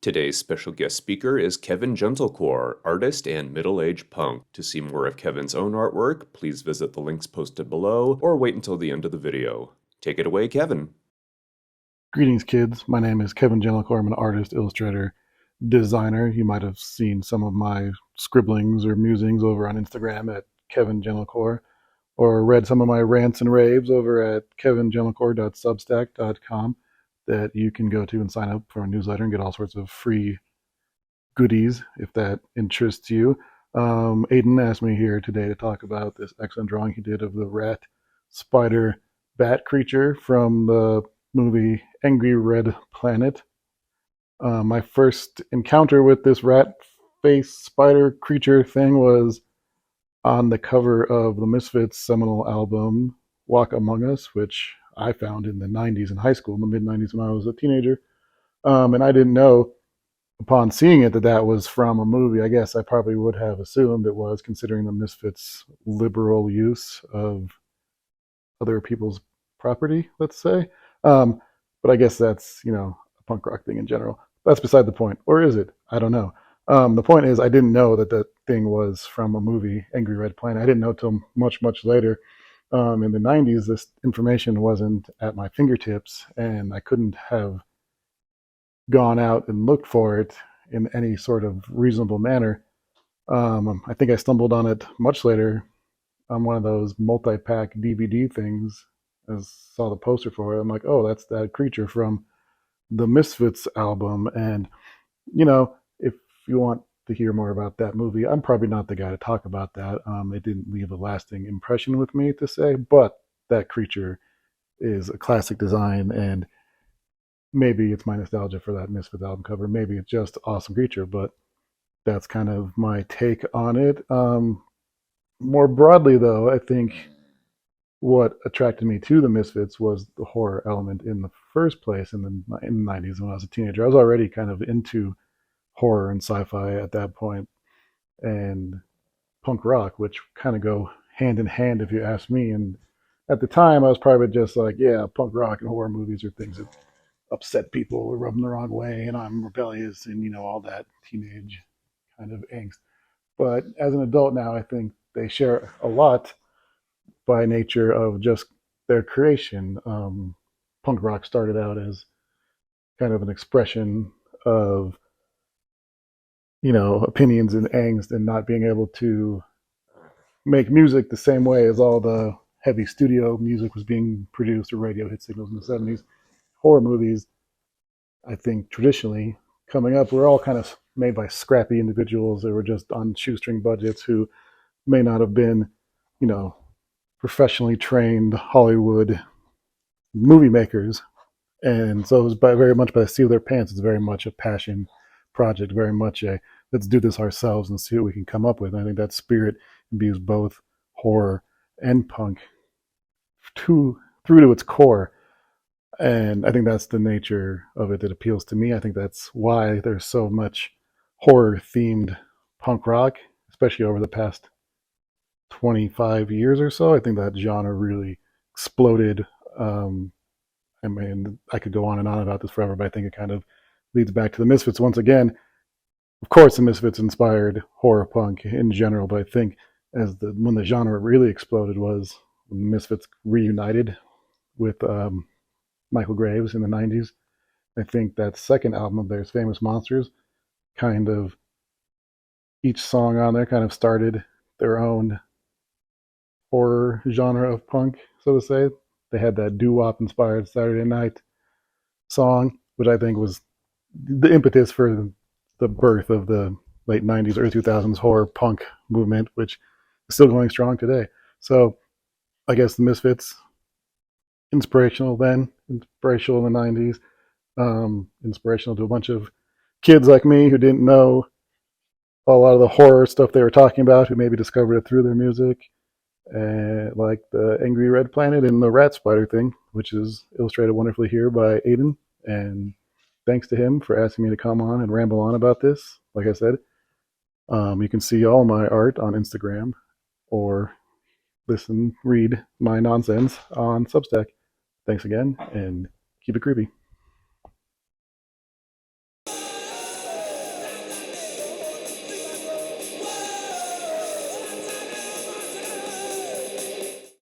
Today's special guest speaker is Kevin Gentlecore, artist and middle-aged punk. To see more of Kevin's own artwork, please visit the links posted below or wait until the end of the video. Take it away, Kevin. Greetings, kids. My name is Kevin Gentlecore. I'm an artist, illustrator, designer. You might have seen some of my scribblings or musings over on Instagram at Kevin Gentlecore, or read some of my rants and raves over at kevingentlecore.substack.com that you can go to and sign up for a newsletter and get all sorts of free goodies if that interests you. Aidan asked me here today to talk about this excellent drawing he did of the RatBatSpider bat creature from the movie Angry Red Planet. My first encounter with this rat face spider creature thing was on the cover of the Misfits' seminal album Walk Among Us, which I found in the 90s in high school, in the mid-90s when I was a teenager. And I didn't know upon seeing it that was from a movie. I guess I probably would have assumed it was, considering the Misfits' liberal use of other people's property, let's say. But I guess that's, a punk rock thing in general. That's beside the point. Or is it? I don't know. The point is, I didn't know that thing was from a movie, Angry Red Planet. I didn't know till much, much later. In the 90s, this information wasn't at my fingertips, and I couldn't have gone out and looked for it in any sort of reasonable manner. I think I stumbled on it much later on one of those multi-pack DVD things. I saw the poster for it. I'm like, oh, that's that creature from the Misfits album. And, if you want to hear more about that movie, I'm probably not the guy to talk about that. It didn't leave a lasting impression with me, to say, but that creature is a classic design, and maybe it's my nostalgia for that Misfits album cover. Maybe it's just awesome creature, but that's kind of my take on it. More broadly, though, I think what attracted me to the Misfits was the horror element in the first place in the 90s when I was a teenager. I was already kind of into horror and sci-fi at that point, and punk rock, which kind of go hand in hand if you ask me. And at the time, I was probably just like, yeah, punk rock and horror movies are things that upset people or rub them the wrong way, and I'm rebellious and, all that teenage kind of angst. But as an adult now, I think they share a lot by nature of just their creation. Punk rock started out as kind of an expression of, opinions and angst, and not being able to make music the same way as all the heavy studio music was being produced or radio hit singles in the 70s. Horror movies, I think, traditionally coming up, were all kind of made by scrappy individuals that were just on shoestring budgets, who may not have been, professionally trained Hollywood movie makers. And so it was very much by the seat of their pants. It's very much a passion project, very much a let's do this ourselves and see what we can come up with. And I think that spirit imbues both horror and punk through to its core. And I think that's the nature of it that appeals to me. I think that's why there's so much horror themed punk rock, especially over the past 25 years or so. I think that genre really exploded. I mean, I could go on and on about this forever, but I think it kind of leads back to the Misfits once again. Of course, the Misfits inspired horror punk in general, but I think when the genre really exploded was when the Misfits reunited with Michael Graves in the 90s. I think that second album of theirs, Famous Monsters, kind of, each song on there kind of started their own horror genre of punk, so to say. They had that doo-wop inspired Saturday Night song, which I think was the impetus for the birth of the late 90s, early 2000s horror punk movement, which is still going strong today. So I guess the Misfits, inspirational then, inspirational in the 90s, inspirational to a bunch of kids like me who didn't know a lot of the horror stuff they were talking about, who maybe discovered it through their music. Like the Angry Red Planet and the RatSpider thing, which is illustrated wonderfully here by Aidan. And thanks to him for asking me to come on and ramble on about this. Like I said, you can see all my art on Instagram, or read my nonsense on Substack. Thanks again, and keep it creepy.